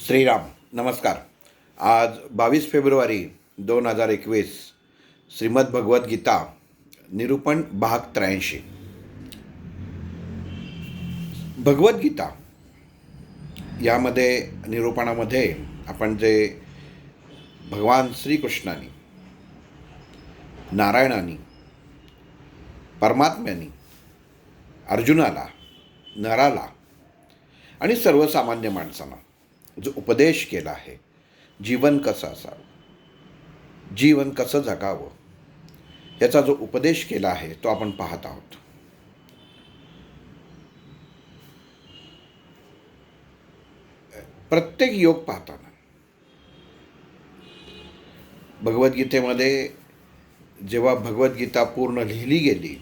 श्रीराम नमस्कार. आज 22 फेब्रुवारी 2021 श्रीमद भगवद्गीता निरूपण भाग 83. भगवद्गीता यामध्ये निरूपणामध्ये आपण जे भगवान श्रीकृष्णानी नारायणानी परमात्म्यानी अर्जुनाला नराला आणि सर्वसामान्य माणसांना जो उपदेश केला आहे, जीवन कसं असावं, जीवन कसं जगावं, याचा जो उपदेश केला आहे तो आपण पाहत आहोत. प्रत्येक योग पाहताना भगवद्गीतेमध्ये जेव्हा भगवद्गीता पूर्ण लिहिली गेली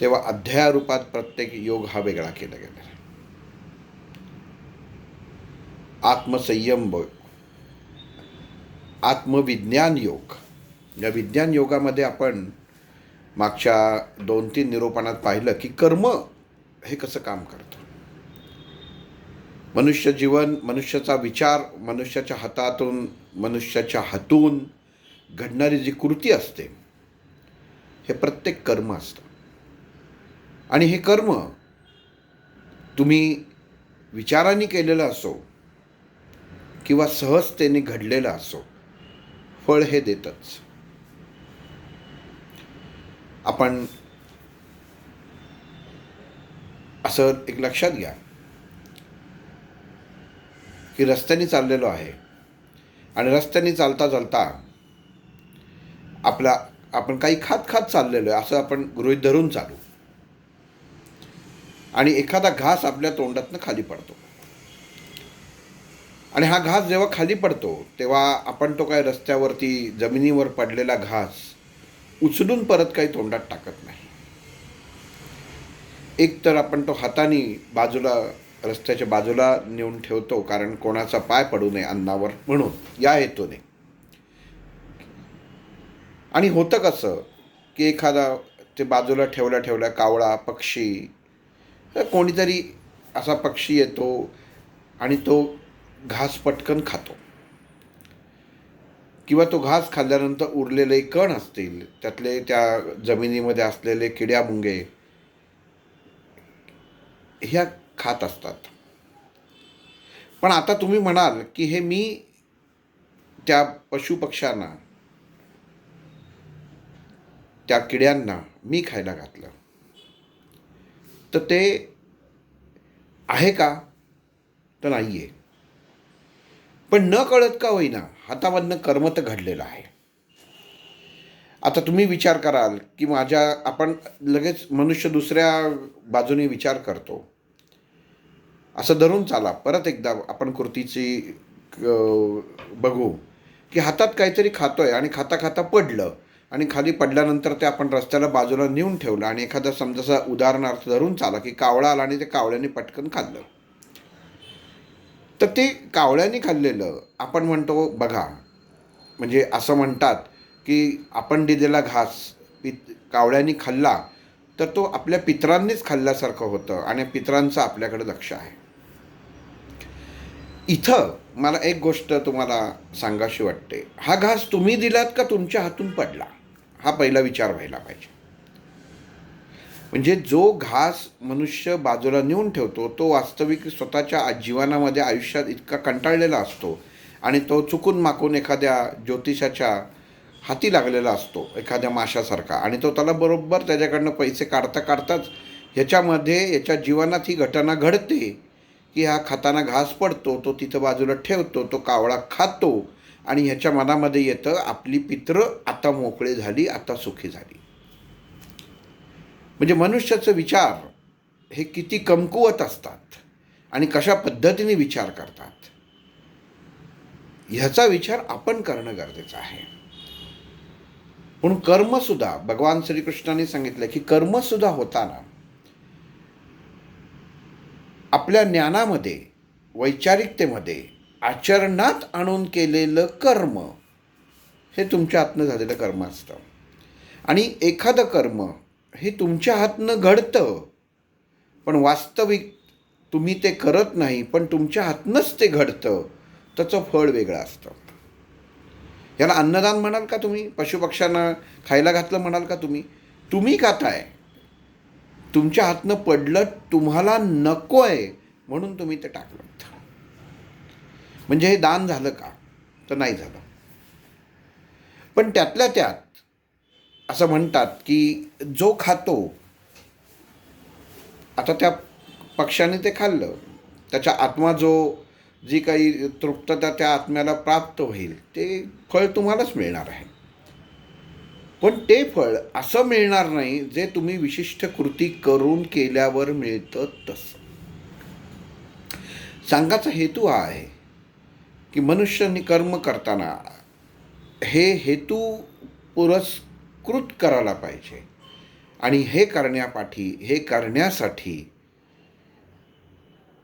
तेव्हा अध्यायारूपात प्रत्येक योग हा वेगळा केला गेला. आत्मसंयम योग, आत्मविज्ञान योग. या विज्ञान योगामध्ये आपण मागच्या 2-3 निरूपणात पाहिलं की कर्म हे कसं काम करतं. मनुष्य जीवन, मनुष्याचा विचार, मनुष्याच्या हातून घडणारी जी कृती असते हे प्रत्येक कर्म असतं. आणि हे कर्म तुम्ही विचाराने केलेलं असो किंवा सहजतेने घडलेलं असो, फळ हे देतच. आपण असं एक लक्षात घ्या की रस्त्याने चाललेलो आहे आणि रस्त्याने चालता चालता आपण काही खात चाललेलो आहे असं आपण गृहीत धरून चालू, आणि एखादा घास आपल्या तोंडातनं खाली पडतो. आणि हा घास जेव्हा खाली पडतो तेव्हा आपण तो काय रस्त्यावरती जमिनीवर पडलेला घास उचलून परत काही तोंडात टाकत नाही. एक तर आपण तो हाताने रस्त्याच्या बाजूला नेऊन ठेवतो, कारण कोणाचा पाय पडू नये अन्नावर म्हणून, या हेतूने. आणि होतं कसं की एखादा ते बाजूला ठेवल्या कावळा पक्षी, कोणीतरी असा पक्षी येतो आणि तो घास पटकन खातो, किंवा तो घास खाल्ल्यानंतर उरलेले कण असतील त्यातले त्या जमिनीमध्ये असलेले किड्यामुंगे ह्या खात असतात. पण आता तुम्ही म्हणाल की हे मी त्या पशुपक्ष्यांना, त्या किड्यांना मी खायला घातलं, तर ते आहे का? तर नाही आहे. पण न कळत का होईना हातामधनं कर्म तर घडलेलं आहे. आता तुम्ही विचार कराल की आपण लगेच मनुष्य दुसऱ्या बाजूने विचार करतो. असं धरून चाला, परत एकदा आपण कृतीची बघू की हातात काहीतरी खातोय आणि खाता पडलं, आणि खाली पडल्यानंतर ते आपण रस्त्याला बाजूला नेऊन ठेवलं, आणि एखादा समजा उदाहरणार्थ धरून चाला की कावळा आला आणि ते कावळ्याने पटकन खाल्लं. तर ते कावळ्याने खाल्लेलं आपण म्हणतो बघा, म्हणजे असं म्हणतात की आपण दिलेला घास कावळ्याने खाल्ला तर तो आपल्या पितरांनीच खाल्ल्यासारखं होतं, आणि पितरांचं आपल्याकडे लक्ष आहे. इथं मला एक गोष्ट तुम्हाला सांगावीशी वाटते. हा घास तुम्ही दिलात का तुमच्या हातून पडला, हा पहिला विचार व्हायला पाहिजे. म्हणजे जो घास मनुष्य बाजूला नेऊन ठेवतो तो वास्तविक स्वतःच्या जीवनामध्ये आयुष्यात इतका कंटाळलेला असतो, आणि तो चुकून माकून एखाद्या ज्योतिषाच्या हाती लागलेला असतो, एखाद्या माशासारखा, आणि तो त्याला बरोबर त्याच्याकडनं पैसे काढताच याच्या जीवनात ही घटना घडते की हा खाताना घास पडतो, तो तिथं बाजूला ठेवतो, तो कावळा खातो, आणि ह्याच्या मनामध्ये येतं आपली पित्र आता मोकळे झाली, आता सुखी झाली. म्हणजे मनुष्याचे विचार हे किती कमकुवत असतात आणि कशा पद्धतीने विचार करतात, ह्याचा विचार आपण करणं गरजेचं आहे. म्हणून कर्मसुद्धा भगवान श्रीकृष्णाने सांगितलं की कर्मसुद्धा होताना आपल्या ज्ञानामध्ये, वैचारिकतेमध्ये आचरणात आणून केलेलं कर्म हे तुमच्या हातनं झालेलं कर्म असतं. आणि एखादं कर्म हे तुमच्या हातनं घडतं, पण वास्तविक तुम्ही ते करत नाही, पण तुमच्या हातनंच ते घडतं, त्याचं फळ वेगळं असतं. याला अन्नदान म्हणाल का तुम्ही? पशुपक्ष्यांना खायला घातलं म्हणाल का तुम्ही? तुम्ही खाताय, तुमच्या हातनं पडलं, तुम्हाला नको आहे म्हणून तुम्ही ते टाकलं. म्हणजे हे दान झालं का? तर नाही झालं. पण त्यातल्या त्यात असं म्हणतात की जो खातो, आता त्या पक्ष्याने ते खाल्लं, त्याच्या आत्मा जी काही तृप्तता त्या आत्म्याला प्राप्त होईल, ते फळ तुम्हालाच मिळणार आहे. पण ते फळ असं मिळणार नाही जे तुम्ही विशिष्ट कृती करून केल्यावर मिळतं तसं. सांगायचा हेतू हा आहे की मनुष्याने कर्म करताना हे हेतू पुरस्कृत करायला पाहिजे. आणि हे करण्यासाठी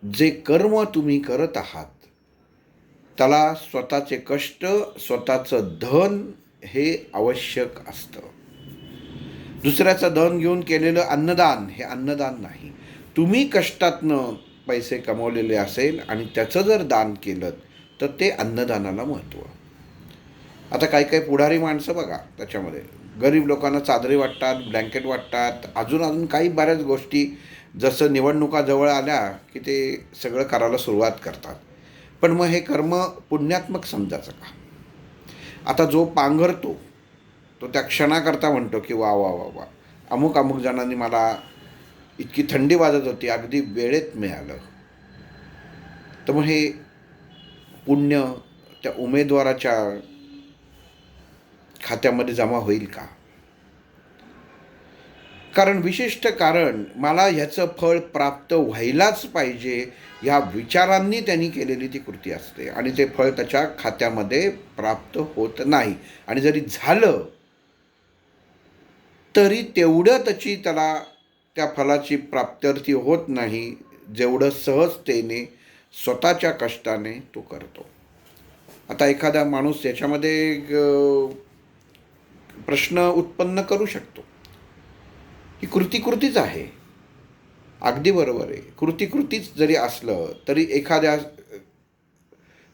जे कर्म तुम्ही करत आहात त्याला स्वतःचे कष्ट, स्वतःचं धन हे आवश्यक असतं. दुसऱ्याचं धन घेऊन केलेलं अन्नदान हे अन्नदान नाही. तुम्ही कष्टातनं पैसे कमवलेले असेल आणि त्याचं जर दान केलं तर ते अन्नदानाला महत्त्व. आता काही काही पुढारी माणसं बघा, त्याच्यामध्ये गरीब लोकांना चादरी वाटतात, ब्लँकेट वाटतात, अजून काही बऱ्याच गोष्टी. जसं निवडणुका जवळ आल्या की ते सगळं करायला सुरुवात करतात. पण मग हे कर्म पुण्यात्मक समजायचं का? आता जो पांघरतो तो त्या क्षणाकरता म्हणतो की वा वा वा वा, अमुक जणांनी मला इतकी थंडी वाजत होती, अगदी वेळेत मिळालं. तर मग हे पुण्य त्या उमेदवाराच्या खात्यामध्ये जमा होईल का? विशिष्ट कारण, मला ह्याचं फळ प्राप्त व्हायलाच पाहिजे ह्या विचारांनी त्यांनी केलेली ती कृती असते आणि ते फळ त्याच्या खात्यामध्ये प्राप्त होत नाही. आणि जरी झालं तरी तेवढं त्याला त्या फलाची प्राप्त्यर्थी होत नाही जेवढं सहजतेने स्वतःच्या कष्टाने तो करतो. आता एखादा माणूस याच्यामध्ये प्रश्न उत्पन्न करू शकतो ही कृतीच आहे. अगदी बरोबर आहे, कृतीच जरी असलं तरी एखाद्या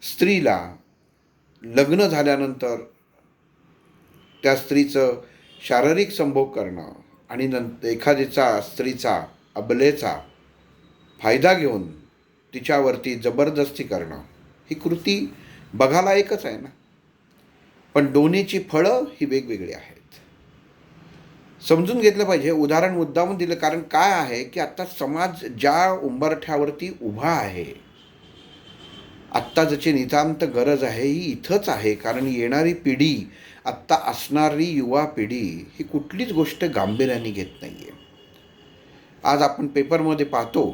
स्त्रीला लग्न झाल्यानंतर त्या स्त्रीचं शारीरिक संभोग करणं आणि एखाद्याचा स्त्रीचा अबलेचा फायदा घेऊन तिच्यावरती जबरदस्ती करणं ही कृती बघायला एकच आहे ना, पण दोन्हीची फळं ही वेगवेगळी आहेत. समजून घेतलं पाहिजे. उदाहरण मुद्दामून दिलं, कारण काय आहे की आत्ता समाज ज्या उंबरठ्यावरती उभा आहे, आत्ता ज्याची नितांत गरज आहे ही इथंच आहे. कारण येणारी पिढी, आत्ता असणारी युवा पिढी ही कुठलीच गोष्ट गांभीर्याने घेत नाही आहे. आज आपण पेपरमध्ये पाहतो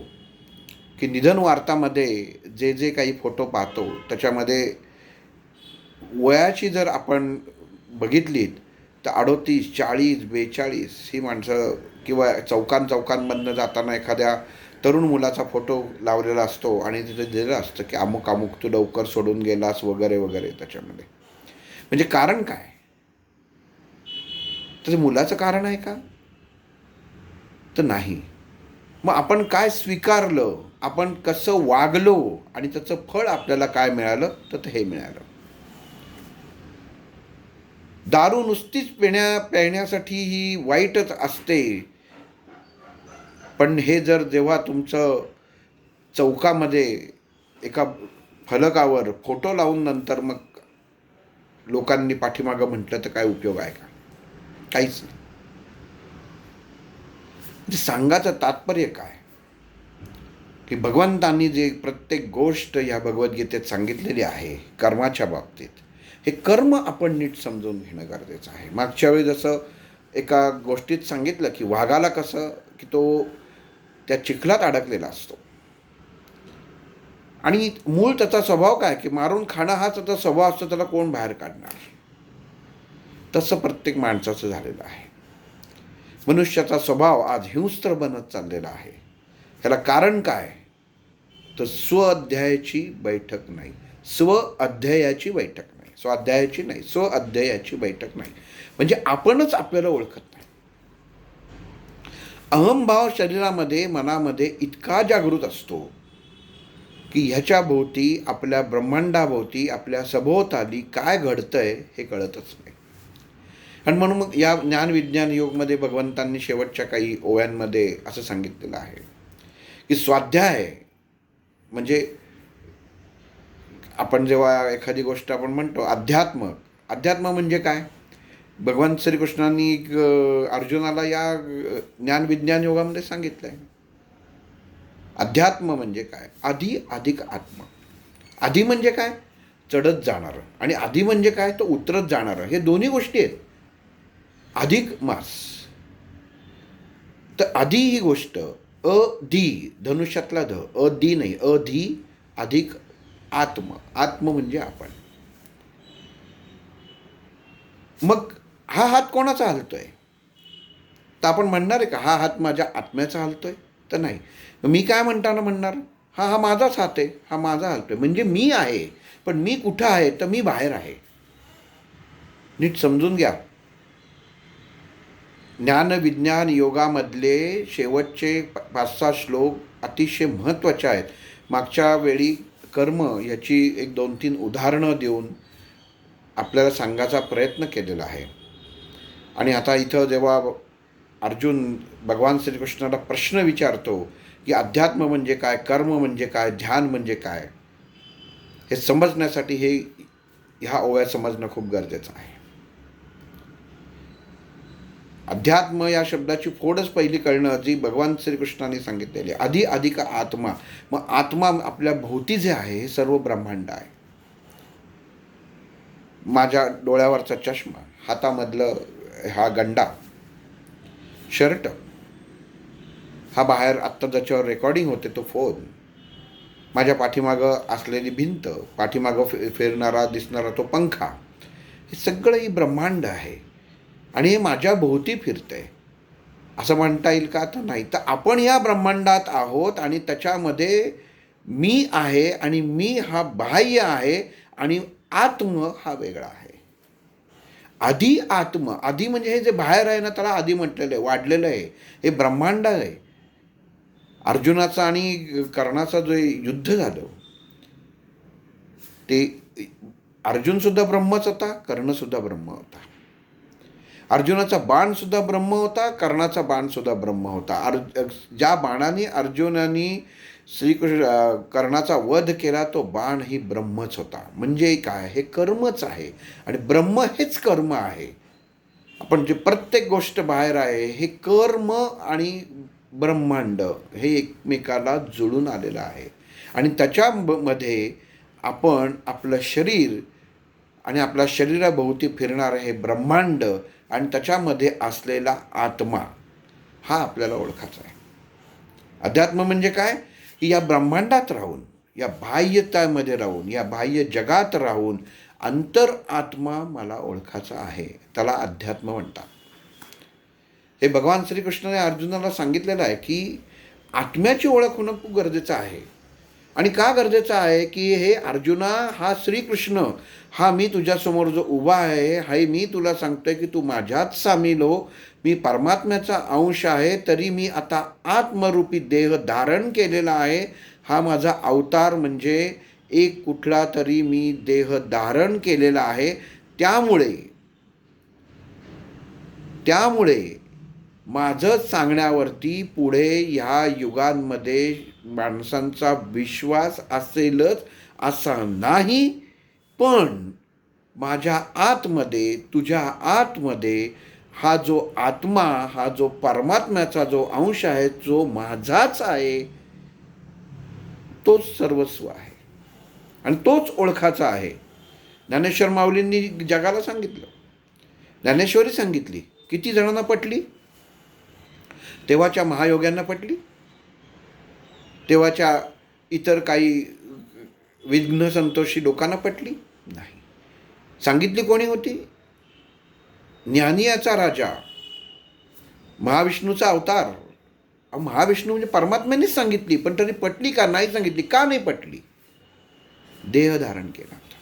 की निधन वार्तामध्ये जे काही फोटो पाहतो त्याच्यामध्ये वयाची जर आपण बघितलीत तर 38, 40, 42 ही माणसं, किंवा चौकांमधनं जाताना एखाद्या तरुण मुलाचा फोटो लावलेला असतो आणि तिथे दिलेलं असतं की अमुक तू लवकर सोडून गेलास वगैरे वगैरे. त्याच्यामध्ये म्हणजे कारण काय? तर मुलाचं कारण आहे का? तर नाही. मग आपण काय स्वीकारलं, आपण कसं वागलो आणि त्याचं फळ आपल्याला काय मिळालं, तर हे मिळालं. दारू नुसतीच पिण्यासाठी ही वाईटच असते, पण हे जर जेव्हा तुमचं चौकामध्ये एका फलकावर फोटो लावून नंतर मग लोकांनी पाठीमागं म्हटलं तर काय उपयोग आहे का? काहीच नाही. म्हणजे सांगायचं तात्पर्य काय की भगवंतांनी जे प्रत्येक गोष्ट या भगवद्गीतेत सांगितलेली आहे कर्माच्या बाबतीत, हे कर्म आपण नीट समजून घेणं गरजेचं आहे. मागच्या वेळी जसं एका गोष्टीत सांगितलं की वाघाला कसं की तो त्या चिखलात अडकलेला असतो आणि मूळ त्याचा स्वभाव काय की मारून खाणं हाच त्याचा स्वभाव असतो, त्याला कोण बाहेर काढणार. तसं प्रत्येक माणसाचं झालेलं आहे. मनुष्याचा स्वभाव आज हिंस्त्र बनत चाललेला आहे. ह्याला कारण काय? तर स्वाध्यायाची बैठक नाही. स्वाध्यायाची बैठक नाही. म्हणजे आपणच आपल्याला ओळखत नाही. अहंभाव शरीरामध्ये, मनामध्ये इतका जागृत असतो की ह्याच्या भोवती, आपल्या ब्रह्मांडाभोवती, आपल्या सभोवताली काय घडतंय हे कळतच नाही. आणि म्हणून मग या ज्ञानविज्ञान योगमध्ये भगवंतांनी शेवटच्या काही ओव्यांमध्ये असं सांगितलेलं आहे की स्वाध्याय म्हणजे आपण जेव्हा एखादी गोष्ट आपण म्हणतो अध्यात्म म्हणजे काय, भगवान श्रीकृष्णांनी अर्जुनाला या ज्ञानविज्ञान योगामध्ये सांगितलं आहे. अध्यात्म म्हणजे काय, आधी अधिक आत्मा. आधी म्हणजे काय, चढत जाणारं, आणि आधी म्हणजे काय, तो उतरत जाणारं. हे दोन्ही गोष्टी आहेत. अधिक मास. तर आधी ही गोष्ट अधी, धनुष्यातला ध, अधी नाही, अधी अधिक आत्म. आत्म म्हणजे आपण. मग हा हात कोणाचा हलतोय, तर आपण म्हणणार आहे का हा हात माझ्या आत्म्याचा हलतोय, तर नाही. मी काय म्हणणार, हा माझाच हात आहे, हा माझा हलतोय, म्हणजे मी आहे. पण मी कुठं आहे, तर मी बाहेर आहे. नीट समजून घ्या. ज्ञानविज्ञान योगामधले शेवटचे 5-6 श्लोक अतिशय महत्त्वाचे आहेत. मागच्या वेळी कर्म याची 1-2-3 उदाहरणं देऊन आपल्याला सांगायचा प्रयत्न केलेला आहे. आणि आता इथं जेव्हा अर्जुन भगवान श्रीकृष्णाला प्रश्न विचारतो की अध्यात्म म्हणजे काय, कर्म म्हणजे काय, ध्यान म्हणजे काय, हे समजण्यासाठी ह्या ओव्या समजणं खूप गरजेचं आहे. अध्यात्म या शब्दाची फोडच पहिली कळणं जी भगवान श्रीकृष्णाने सांगितलेली, आधी अधिक आत्मा. मग आत्मा आपल्या भोवती जे आहे हे सर्व ब्रह्मांड आहे. माझ्या डोळ्यावरचा चष्मा, हातामधलं हा गंडा, शर्ट, हा बाहेर आत्ता ज्याच्यावर रेकॉर्डिंग होते तो फोन, माझ्या पाठीमागं असलेली भिंत, पाठीमागं फिरणारा दिसणारा तो पंखा, हे सगळं ही ब्रह्मांड आहे. आणि हे माझ्या भोवती फिरतंय असं म्हणता येईल का, तर नाही. तर आपण या ब्रह्मांडात आहोत आणि त्याच्यामध्ये मी आहे, आणि मी हा बाह्य आहे, आणि आत्म हा वेगळा आहे. आधी आत्म, आधी म्हणजे हे जे बाहेर आहे ना त्याला आधी म्हटलेलं आहे, वाढलेलं आहे. हे ब्रह्मांड आहे. अर्जुनाचं आणि कर्णाचं जे युद्ध झालं ते अर्जुनसुद्धा ब्रह्मच होता, कर्णसुद्धा ब्रह्म होता. अर्जुनाचा बाणसुद्धा ब्रह्म होता, कर्णाचा बाणसुद्धा ब्रह्म होता. ज्या बाणाने अर्जुनाने कर्णाचा वध केला तो बाण ही ब्रह्मच होता. म्हणजे काय, हे कर्मच आहे, आणि ब्रह्म हेच कर्म आहे. आपण जे प्रत्येक गोष्ट बाहेर आहे हे कर्म आणि ब्रह्मांड हे एकमेकाला जुळून आलेलं आहे. आणि त्याच्यामध्ये आपण आपलं शरीर आणि आपल्या शरीराभोवती फिरणारं हे ब्रह्मांड आणि त्याच्यामध्ये असलेला आत्मा हा आपल्याला ओळखायचा आहे. अध्यात्म म्हणजे काय, की या ब्रह्मांडात राहून, या बाह्यतामध्ये राहून, या बाह्य जगात राहून अंतर आत्मा मला ओळखायचा आहे, त्याला अध्यात्म म्हणतात. हे भगवान श्रीकृष्णाने अर्जुनाला सांगितलेलं आहे की आत्म्याची ओळख होणं खूप गरजेचं आहे. आणि का गरजेचं आहे, की हे अर्जुना, हा श्रीकृष्ण, हा मी तुझ्यासमोर जो उभा आहे, हाही मी तुला सांगतोय की तू माझ्यात सामील हो. मी परमात्म्याचा अंश आहे, तरी मी आता आत्मरूपी देह धारण केलेला आहे. हा माझा अवतार म्हणजे एक कुठला तरी मी देह धारण केलेला आहे. त्यामुळे माझं सांगण्यावरती पुढे ह्या युगांमध्ये माणसांचा विश्वास असेलच असा नाही, पण माझ्या आतमध्ये, तुझ्या आतमध्ये हा जो आत्मा, हा जो परमात्म्याचा जो अंश आहे, जो माझाच आहे, तोच सर्वस्व आहे आणि तोच ओळखाचा आहे. ज्ञानेश्वर माऊलींनी जगाला सांगितलं, ज्ञानेश्वरी सांगितली, किती जणांना पटली? तेव्हाच्या महायोग्यांना पटली, तेव्हाच्या इतर काही विघ्न संतोषी लोकांना पटली नाही. सांगितली कोणी होती? ज्ञानी याचा राजा, महाविष्णूचा अवतार. महाविष्णू म्हणजे परमात्म्यानेच सांगितली, पण तरी पटली का? नाही सांगितली. का नाही पटली? देह धारण केला होता.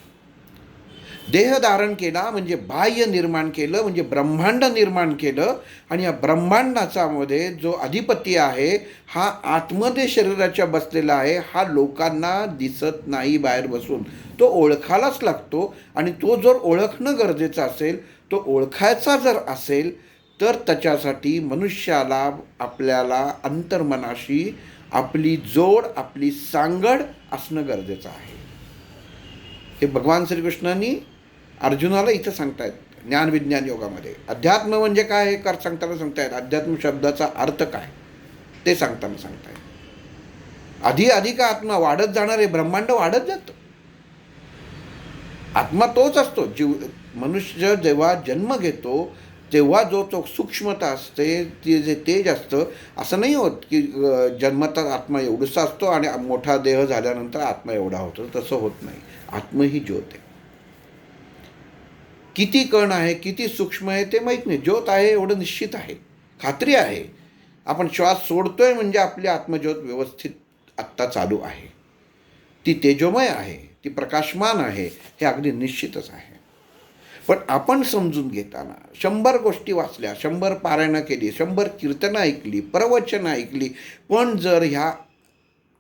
देह धारण केला म्हणजे बाह्य निर्माण केलं, म्हणजे ब्रह्मांड निर्माण केलं. आणि या ब्रह्मांडाचा मध्ये जो अधिपती आहे हा आतमध्ये शरीराच्या बसलेला आहे. हा लोकांना दिसत नाही बाहेर बसून, तो ओळखायलाच लागतो. आणि तो जर ओळखणं गरजेचं असेल, तो ओळखायचा जर असेल तर त्याच्यासाठी मनुष्याला आपल्याला अंतर्मनाशी आपली जोड, आपली सांगड असणं गरजेचं आहे. हे भगवान श्रीकृष्णांनी अर्जुनाला इथं सांगतायत ज्ञानविज्ञान योगामध्ये. अध्यात्म म्हणजे काय हे सांगताना सांगतायत. अध्यात्म शब्दाचा अर्थ काय ते सांगताना सांगतायत. अधिक आत्मा वाढत जाणार आहे, ब्रह्मांड वाढत जातं. आत्मा तोच असतो. मनुष्य जेव्हा जन्म घेतो तेव्हा जो सूक्ष्मता असते, ते जे तेज असतं, असं नाही होत की जन्मतात आत्मा एवढंसा असतो आणि मोठा देह झाल्यानंतर आत्मा एवढा होतो. तसं होत नाही. आत्म ही ज्योत आहे. किती कण आहे, किती सूक्ष्म आहे ते माहीत नाही. ज्योत आहे एवढं निश्चित आहे, खात्री आहे. आपण श्वास सोडतोय म्हणजे आपली आत्मज्योत व्यवस्थित आत्ता चालू आहे. ती तेजोमय आहे, ती प्रकाशमान आहे, हे अगदी निश्चितच आहे. पण आपण समजून घेताना 100 गोष्टी वाचल्या, 100 पारायणं केली, 100 कीर्तनं ऐकली, प्रवचनं ऐकली, पण जर ह्या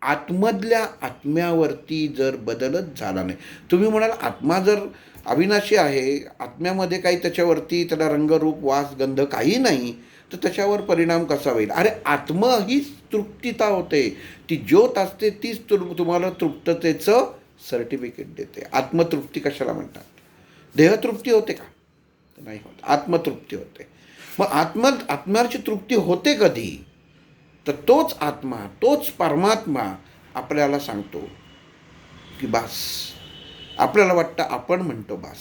आतमधल्या आत्म्यावरती जर बदलच झाला नाही. तुम्ही म्हणाल आत्मा जर अविनाशी आहे, आत्म्यामध्ये काही त्याच्यावरती त्याला रंगरूप वास गंध काही नाही, तर त्याच्यावर परिणाम कसा होईल? अरे आत्मा हीच तृप्तिता होते. ती ज्योत असते, तीच तुम्हाला तृप्ततेचं सर्टिफिकेट देते. आत्मतृप्ती कशाला म्हणतात? देहतृप्ती होते का? नाही होत. आत्मतृप्ती होते. मग आत्म्याची तृप्ती होते कधी? तर तोच आत्मा, तोच परमात्मा आपल्याला सांगतो की बास. आपल्याला वाटतं, आपण म्हणतो बास.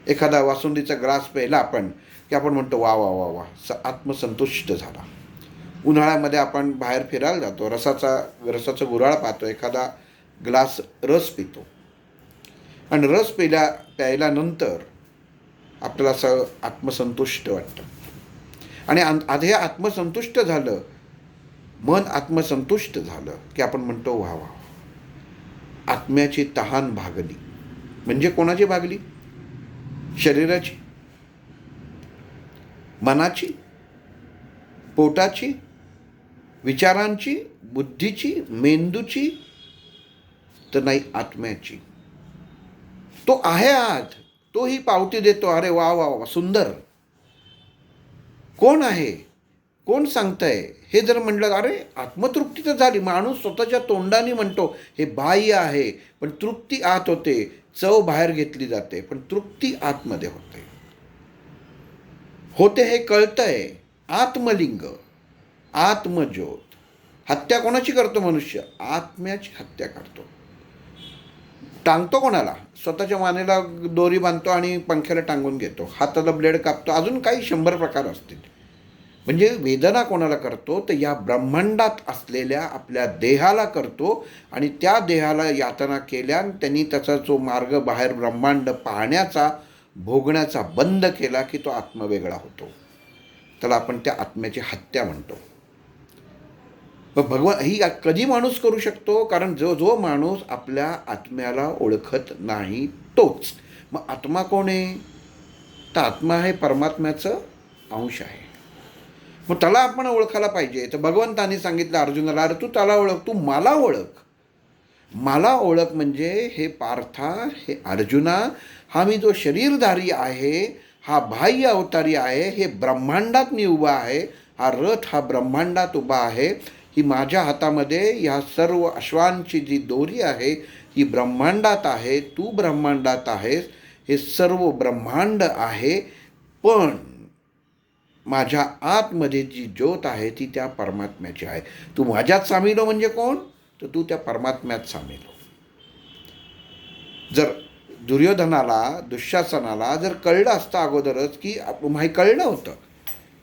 एखादा वासुंदीचा ग्लास प्यायला आपण की आपण म्हणतो वा वा वा वा, आत्मसंतुष्ट झाला. उन्हाळ्यामध्ये आपण बाहेर फिरायला जातो, रसाचा गुऱ्हाळ पाहतो, एखादा ग्लास रस पितो आणि रस प्यायल्यानंतर आपल्याला असं आत्मसंतुष्ट वाटतं. आणि आधी आत्मसंतुष्ट झालं, मन आत्मसंतुष्ट झालं की आपण म्हणतो वा वा, आत्म्याची तहान भागली. म्हणजे कोणाची भागली? शरीराची, मनाची, पोटाची, विचारांची, बुद्धीची, मेंदूची? तर नाही, आत्म्याची. तो आहे आत, तो ही पावती देतो. अरे वा वा वा, सुंदर. कोण आहे, कोण सांगतंय? हे जर म्हटलं, अरे आत्मतृप्ती तर झाली. माणूस स्वतःच्या तोंडाने म्हणतो हे बाह्य आहे, पण तृप्ती आत होते. चव बाहेर घेतली जाते, पण तृप्ती आतमध्ये होते हे कळतंय. आत्मलिंग, आत्मज्योत. हत्या कोणाची करतो मनुष्य? आत्म्याची हत्या करतो. टांगतो कोणाला? स्वतःच्या मानेला दोरी बांधतो आणि पंख्याला टांगून घेतो, हाताला ब्लेड कापतो, अजून काही 100 प्रकार असतील. म्हणजे वेदना कोणाला करतो? तर या ब्रह्मांडात असलेल्या आपल्या देहाला करतो. आणि त्या देहाला यातना केल्यान त्यांनी त्याचा जो मार्ग बाहेर ब्रह्मांड पाहण्याचा, भोगण्याचा बंद केला की तो आत्मा वेगळा होतो. त्याला आपण त्या आत्म्याची हत्या म्हणतो. मग भगवान ही कधी माणूस करू शकतो? कारण जो माणूस आपल्या आत्म्याला ओळखत नाही तोच. मग आत्मा कोण आहे? तर आत्मा हे परमात्म्याचं अंश आहे. मग त्याला आपण ओळखायला पाहिजे. तर भगवंतांनी सांगितलं अर्जुनाला, अरे तू त्याला ओळख, तू मला ओळख. मला ओळख म्हणजे हे पार्था, हे अर्जुना, हा मी जो शरीरधारी आहे, हा बाह्य अवतारी आहे, हे ब्रह्मांडात मी उभा आहे. हा रथ हा ब्रह्मांडात उभा आहे. ही माझ्या हातामध्ये ह्या सर्व अश्वांची जी दोरी आहे ही ब्रह्मांडात आहे. तू ब्रह्मांडात आहेस. हे सर्व ब्रह्मांड आहे. पण माझ्या आतमध्ये जी ज्योत आहे ती त्या परमात्म्याची आहे. तू माझ्यात सामील हो म्हणजे कोण? तर तू त्या परमात्म्यात सामील हो. जर दुर्योधनाला, दुःशासनाला जर कळलं असतं अगोदरच की माहीत कळलं होतं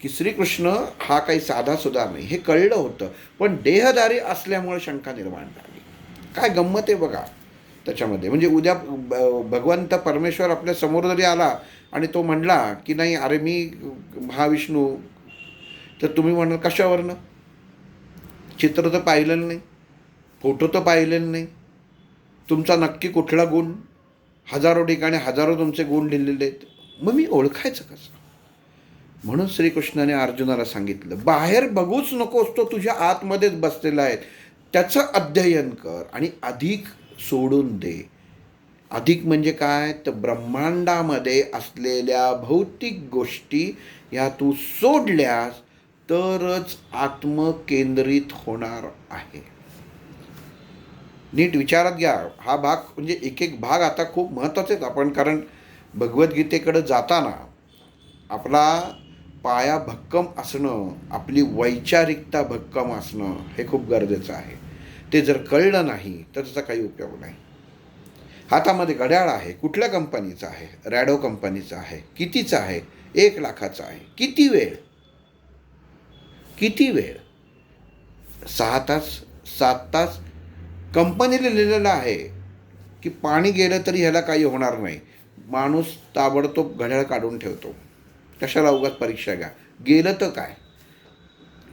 की श्रीकृष्ण हा काही साधासुद्धा नाही, हे कळलं होतं, पण देहधारी असल्यामुळे शंका निर्माण झाली. काय गंमत आहे बघा त्याच्यामध्ये. म्हणजे उद्या भगवंत परमेश्वर आपल्या समोर जरी आला आणि तो म्हणला की नाही, अरे मी महाविष्णू, तर तुम्ही म्हणाल कशावरनं? चित्र तर पाहिलेलं नाही, फोटो तर पाहिलेलं नाही, तुमचा नक्की कुठला गुण? हजारो ठिकाणी हजारो तुमचे गुण लिहिलेले आहेत, मग मी ओळखायचं कसं? म्हणून श्रीकृष्णाने अर्जुनाला सांगितलं, बाहेर बघूच नकोस, तो तुझ्या आतमध्येच बसलेला आहे, त्याचं अध्ययन कर आणि अधिक सोडून दे. अधिक म्हणजे काय? तर ब्रह्मांडामध्ये असलेल्या भौतिक गोष्टी ह्या तू सोडल्यास तरच आत्मकेंद्रित होणार आहे. नीट विचारात घ्या. हा भाग म्हणजे एक एक भाग आता खूप महत्त्वाचे आहेत आपण, कारण भगवद्गीतेकडे जाताना आपला पाया भक्कम असणं, आपली वैचारिकता भक्कम असणं हे खूप गरजेचं आहे. ते जर कळलं नाही तर त्याचा काही उपयोग नाही. हातामध्ये घड्याळ आहे, कुठल्या कंपनीचं आहे? रॅडो कंपनीचं आहे. कितीचं आहे? 1,00,000चं आहे. किती वेळ? किती वेळ? 6 तास, 7 तास? कंपनीला लिहिलेलं आहे की पाणी गेलं तरी ह्याला काही होणार नाही. माणूस ताबडतोब घड्याळ काढून ठेवतो. कशाला उगाच परीक्षा घ्या? गेलं तर काय?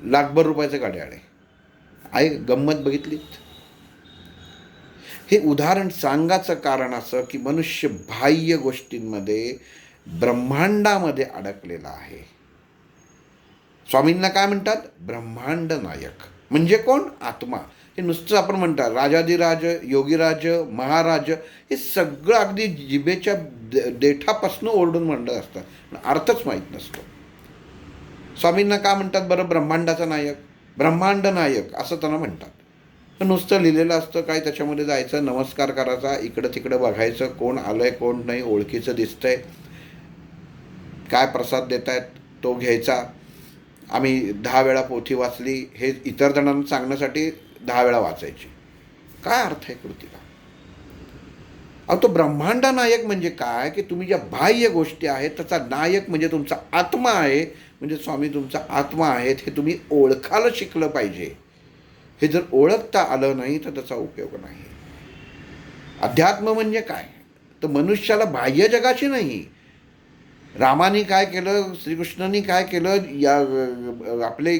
लाखभर रुपयाचं घड्याळ आहे. आहे गंमत बघितलीत? हे उदाहरण सांगायचं कारण असं की मनुष्य बाह्य गोष्टींमध्ये ब्रह्मांडामध्ये अडकलेला आहे. स्वामींना काय म्हणतात? ब्रह्मांड नायक. म्हणजे कोण? आत्मा. हे नुसतं आपण म्हणतात राजाधिराज, योगीराज, महाराज, हे सगळं अगदी जिभेच्या देठापासून ओरडून म्हणत असतात, पण अर्थच माहीत नसतो. स्वामींना काय म्हणतात बरं? ब्रह्मांडाचा नायक, ब्रह्मांड नायक असं त्यांना म्हणतात. नुसतं लिहिलेलं असतं काय, त्याच्यामध्ये जायचं, नमस्कार करायचा, इकडं तिकडं बघायचं, कोण आलंय कोण नाही, ओळखीचं दिसतंय, काय प्रसाद देत आहेत तो घ्यायचा. आम्ही 10 वेळा पोथी वाचली हे इतर जणांना सांगण्यासाठी 10 वेळा वाचायची. काय अर्थ आहे कृतीला? अहो, तो ब्रह्मांड नायक म्हणजे काय की तुम्ही ज्या बाह्य गोष्टी आहेत त्याचा नायक म्हणजे तुमचा आत्मा आहे. म्हणजे स्वामी तुमचा आत्मा आहेत हे तुम्ही ओळखायला शिकलं पाहिजे. हे जर ओळखता आलं नाही तर त्याचा उपयोग नाही. अध्यात्म म्हणजे काय? तर मनुष्याला बाह्य जगाची नाही. रामाने काय केलं, श्रीकृष्णाने काय केलं, या आपले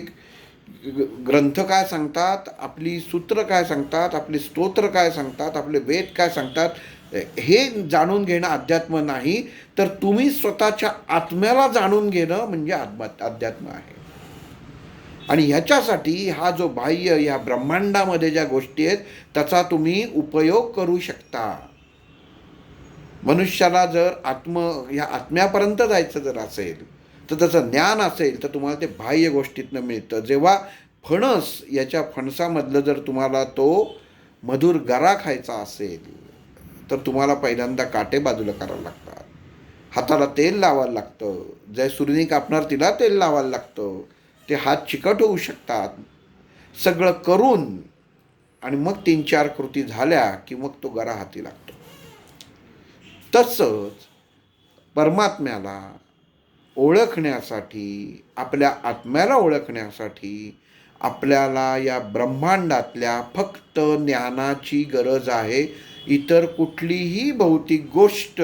ग्रंथ काय सांगतात, आपली सूत्र काय सांगतात, आपली स्तोत्र काय सांगतात, आपले वेद काय सांगतात, हे जाणून घेणं अध्यात्म नाही, तर तुम्ही स्वतःच्या आत्म्याला जाणून घेणं म्हणजे अध्यात्म आहे. आणि ह्याच्यासाठी हा जो बाह्य ह्या ब्रह्मांडामध्ये ज्या गोष्टी आहेत त्याचा तुम्ही उपयोग करू शकता. मनुष्याला जर ह्या आत्म्यापर्यंत जायचं जर असेल तर त्याचं ज्ञान असेल तर तुम्हाला ते बाह्य गोष्टीतनं मिळतं. जेव्हा फणस, याच्या फणसामधलं जर तुम्हाला तो मधुर गरा खायचा असेल तर तुम्हाला पहिल्यांदा काटे बाजूला करावं लागतात, हाताला तेल लावायला लागतं, जय सुरणी कापणार तिला तेल लावायला लागतं, ते हात चिकट होऊ शकतात. सगळं करून आणि मग 3-4 कृती झाल्या की मग तो गरा हाती लागतो. तसंच परमात्म्याला ओळखण्यासाठी, आपल्या आत्म्याला ओळखण्यासाठी आपल्याला या ब्रह्मांडातल्या फक्त ज्ञानाची गरज आहे. इतर कुठलीही भौतिक गोष्ट,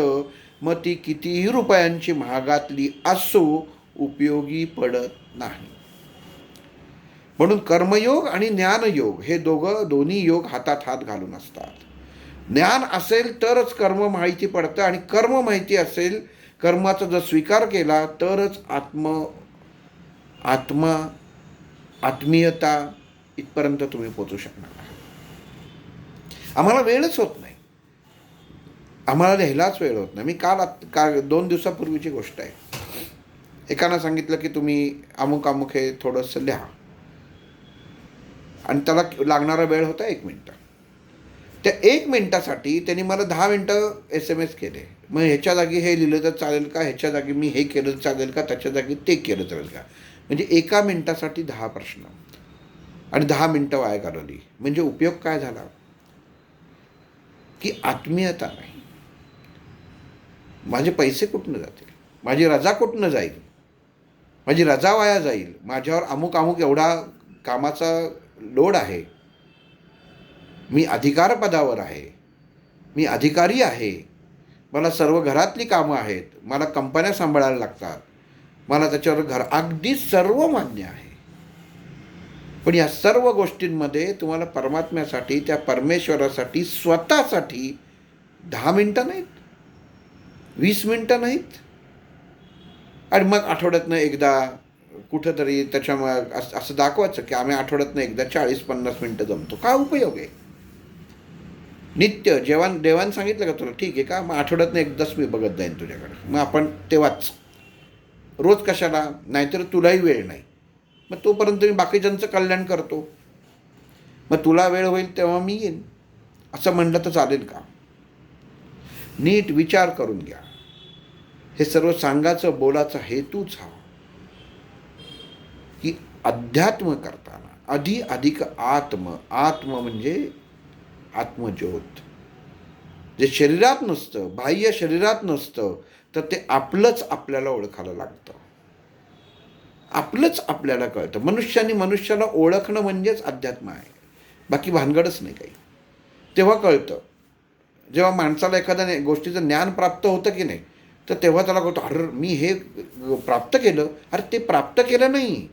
मग ती कितीही रुपयांची महागातली असो, उपयोगी पडत नाही. म्हणून कर्मयोग आणि ज्ञानयोग हे दोन्ही योग हातात हात घालून असतात. ज्ञान असेल तरच कर्म माहिती पडतं, आणि कर्म माहिती असेल, कर्माचा जर स्वीकार केला तरच आत्मीयता इथपर्यंत तुम्ही पोचू शकणार. आम्हाला वेळच होत नाही, आम्हाला लिहायलाच वेळ होत नाही. मी काल 2 दिवसापूर्वीची गोष्ट आहे. एकानं सांगितलं की तुम्ही अमुक अमुक हे थोडंसं लिहा, आणि त्याला लागणारा वेळ होता 1 मिनटं. त्या 1 मिनटासाठी त्यांनी मला 10 मिनटं SMS केले. मग ह्याच्या जागी हे लिहिलं तर चालेल का, ह्याच्या जागी मी हे केलं तर चालेल का, त्याच्या जागी ते केलं चालेल का. म्हणजे 1 मिनटासाठी 10 प्रश्न आणि 10 मिनटं वाया घालवली. म्हणजे उपयोग काय झाला की आत्मीयता नाही. माझे पैसे कुठनं जातील, माझी रजा कुठनं जाईल, माझी रजा वाया जाईल, माझ्यावर अमुक अमुक एवढा कामाचा लोड आहे, मी अधिकारपदावर आहे, मी अधिकारी आहे, मला सर्व घरातली कामं आहेत, मला कंपन्या सांभाळायला लागतात, मला त्याच्यावर अगदी सर्व मान्य आहे. पण या सर्व गोष्टींमध्ये तुम्हाला परमात्म्यासाठी, त्या परमेश्वरासाठी, स्वतःसाठी 10 मिनटं नाहीत, 20 मिनटं नाहीत. आणि मग आठवड्यातनं एकदा कुठंतरी त्याच्यामुळे असं दाखवायचं की आम्ही आठवड्यातनं एकदा 40-50 मिनटं जमतो. काय उपयोग आहे? नित्य देवान सांगितलं का तुला? ठीक आहे का, मग आठवड्यातनं एकदाच मी बघत जाईन तुझ्याकडे. मग आपण तेव्हाच, रोज कशाला? नाहीतर तुलाही वेळ नाही. मग तोपर्यंत मी बाकीच्यांचं कल्याण करतो. मग तुला वेळ होईल तेव्हा मी येईन, असं म्हणलं तर चालेल का? नीट विचार करून घ्या. हे सर्व सांगायचं बोलाचा हेतूच हा की अध्यात्म करताना अधिक आत्म म्हणजे आत्मज्योत, जे शरीरात नसतं, बाह्य शरीरात नसतं, तर ते आपलंच आपल्याला ओळखायला लागतं. आपलंच आपल्याला कळतं. मनुष्याला ओळखणं म्हणजेच अध्यात्म आहे. बाकी भानगडच नाही काही. तेव्हा कळतं. जेव्हा माणसाला एखाद्या गोष्टीचं ज्ञान प्राप्त होतं की नाही, तर तेव्हा त्याला कळतं, अरे मी हे प्राप्त केलं. अरे ते प्राप्त केलं नाही,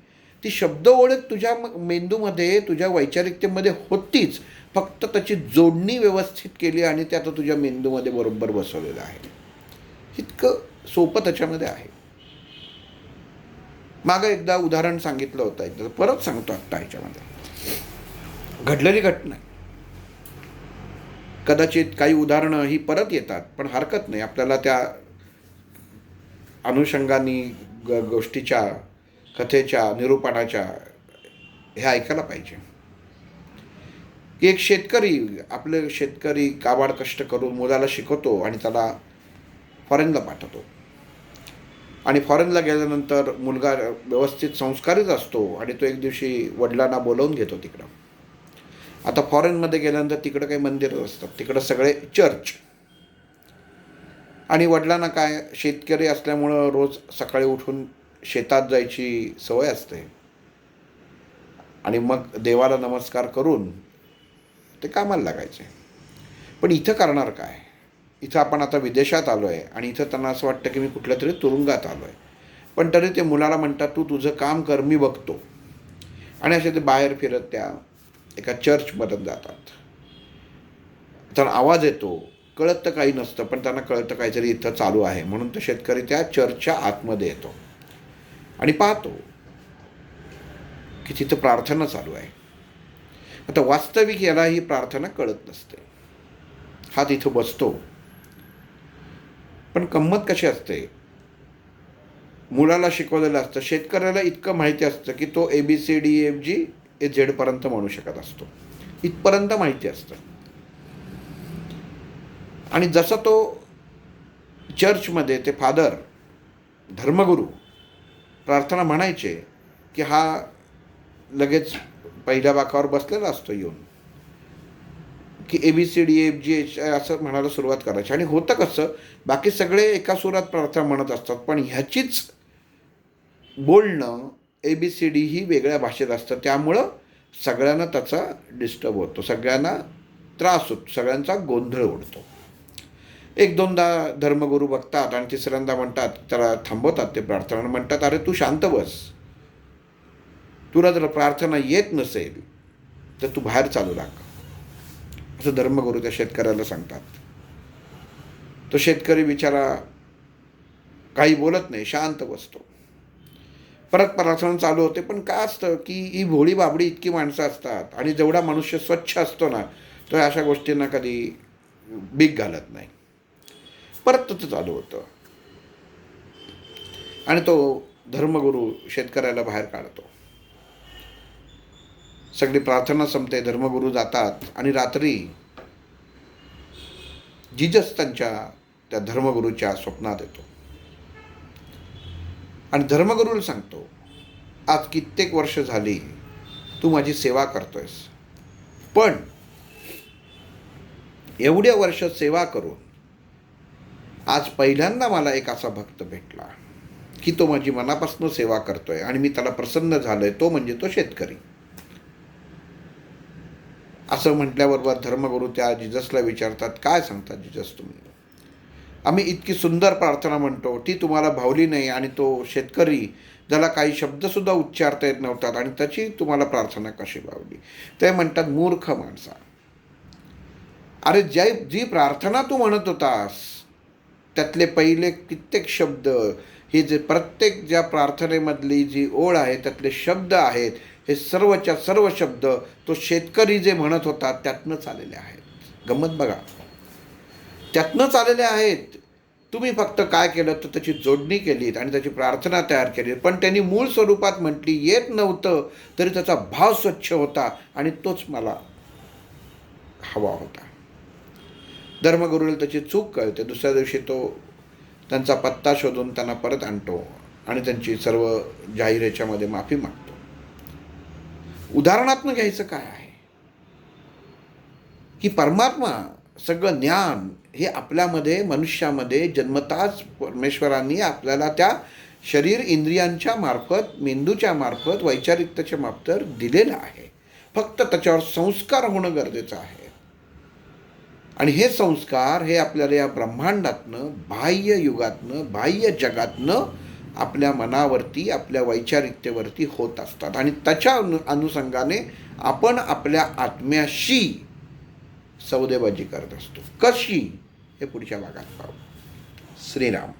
ती शब्द ओळख तुझ्या मेंदूमध्ये, तुझ्या वैचारिकतेमध्ये होतीच. फक्त त्याची जोडणी व्यवस्थित केली आणि ते आता तुझ्या मेंदूमध्ये बरोबर बसवलेलं आहे. इतकं सोपं त्याच्यामध्ये आहे. मागं एकदा उदाहरण सांगितलं होतं, एकदा परत सांगतो आत्ता ह्याच्यामध्ये. घडलेली घटना. कदाचित काही उदाहरणं ही परत येतात, पण हरकत नाही, आपल्याला त्या अनुषंगाने गोष्टीच्या, कथेच्या, निरूपणाच्या हे ऐकायला पाहिजे. की एक शेतकरी काबाड कष्ट करून मुलाला शिकवतो आणि त्याला फॉरेनला पाठवतो. आणि फॉरेनला गेल्यानंतर मुलगा व्यवस्थित संस्कारित असतो आणि तो एक दिवशी वडिलांना बोलावून घेतो तिकडं. आता फॉरेनमध्ये गेल्यानंतर तिकडं काही मंदिरं असतात, तिकडं सगळे चर्च. आणि वडिलांना काय, शेतकरी असल्यामुळं रोज सकाळी उठून शेतात जायची सवय असते आणि मग देवाला नमस्कार करून ते कामाला लागायचे. पण इथं करणार काय? इथं आपण आता विदेशात आलो आहे आणि इथं त्यांना असं वाटतं की मी कुठल्या तरी तुरुंगात आलो आहे. पण तरी ते मुलाला म्हणतात, तू तुझं काम कर, मी बघतो. आणि असे ते बाहेर फिरत त्या एका चर्चमध्ये जातात. त्यांना आवाज येतो, कळत तर काही नसतं, पण त्यांना कळतं काहीतरी इथं चालू आहे. म्हणून तो शेतकरी त्या चर्चच्या आतमध्ये येतो आणि पाहतो की तिथं प्रार्थना चालू आहे. आता वास्तविक याला ही प्रार्थना कळत नसते. हा तिथं बसतो. पण गंमत कशी असते, मुलाला शिकवलेलं असतं, शेतकऱ्याला इतकं माहिती असतं की तो ABCDEFG झेडपर्यंत म्हणू शकत असतो, इथपर्यंत माहिती असतं. आणि जसं तो चर्चमध्ये ते फादर, धर्मगुरू प्रार्थना म्हणायचे की हा लगेच पहिल्या बाकावर बसलेला असतो येऊन की ABCDEFG असं म्हणायला सुरुवात करायची. आणि होतं कसं, बाकी सगळे एका सुरात प्रार्थना म्हणत असतात, पण ह्याचीच बोलणं ABCD ही वेगळ्या भाषेत असतं. त्यामुळं सगळ्यांना त्याचा डिस्टर्ब होतो, सगळ्यांना त्रास होतो, सगळ्यांचा गोंधळ उडतो. एक दोनदा धर्मगुरू बघतात आणि तिसऱ्यांदा म्हणतात, त्याला थांबवतात ते प्रार्थना, म्हणतात, अरे तू शांत बस, तुला जर प्रार्थना येत नसेल तर तू बाहेर चालू लाग, असं धर्मगुरू त्या शेतकऱ्याला सांगतात. तो शेतकरी बिचारा काही बोलत नाही, शांत बसतो. परत प्रार्थना चालू होते. पण काय असतं की ही भोळी बाबडी इतकी माणसं असतात आणि जेवढा मनुष्य स्वच्छ असतो ना, तो अशा गोष्टींना कधी बीक घालत नाही. परत तसं चालू होतं आणि तो धर्मगुरू शेतकऱ्याला बाहेर काढतो. सगळी प्रार्थना संपते, धर्मगुरू जातात आणि रात्री जीजस त्या धर्मगुरूच्या स्वप्नात येतो आणि धर्मगुरूला सांगतो, आज कित्येक वर्ष झाली तू माझी सेवा करतोयस, पण एवढ्या वर्ष सेवा करून आज पहिल्यांदा मला एक असा भक्त भेटला की तो माझी मनापासून सेवा करतोय आणि मी त्याला प्रसन्न झालोय, तो म्हणजे तो शेतकरी. असं म्हटल्याबरोबर धर्मगुरू त्या जिजसला विचारतात, काय सांगतात जिजस तुम्ही? आम्ही इतकी सुंदर प्रार्थना म्हणतो, ती तुम्हाला भावली नाही आणि तो शेतकरी ज्याला काही शब्दसुद्धा उच्चारता येत नव्हतात आणि त्याची तुम्हाला प्रार्थना कशी भावली? ते म्हणतात, मूर्ख माणसा, अरे जी प्रार्थना तू म्हणत होतास त्यातले पहिले कित्येक शब्द, हे जे प्रत्येक ज्या प्रार्थनेमधली जी ओळ आहे त्यातले शब्द आहेत, हे सर्वच्या सर्व शब्द तो शेतकरी जे म्हणत होता त्यातनंच आलेले आहेत. गंमत बघा, त्यातनंच आलेले आहेत. तुम्ही फक्त काय केलं तर त्याची जोडणी केलीत आणि त्याची प्रार्थना तयार केली, पण त्यांनी मूळ स्वरूपात म्हटली येत नव्हतं तरी त्याचा भाव स्वच्छ होता आणि तोच मला हवा होता. धर्मगुरूला त्याची चूक कळते. दुसऱ्या दिवशी तो त्यांचा पत्ता शोधून त्यांना परत आणतो आणि त्यांची सर्व जाहीर याच्यामध्ये माफी मागतो. उदाहरणात्मक घ्यायचं काय आहे की परमात्मा, सगळं ज्ञान हे आपल्यामध्ये, मनुष्यामध्ये जन्मताच परमेश्वरांनी आपल्याला त्या शरीर इंद्रियांच्या मार्फत, मेंदूच्या मार्फत, वैचारिकतेच्या मार्फत दिलेलं आहे. फक्त त्याच्यावर संस्कार होणं गरजेचं आहे. आणि हे संस्कार हे आपल्याला या ब्रह्मांडातनं, बाह्य युगातनं, बाह्य जगातनं आपल्या मनावरती, आपल्या वैचारिकतेवरती होत असतात. आणि त्याच्या अनुषंगाने आपण आपल्या आत्म्याशी सौदेबाजी करत असतो. कशी हे पुढच्या भागात पाहू. श्रीराम.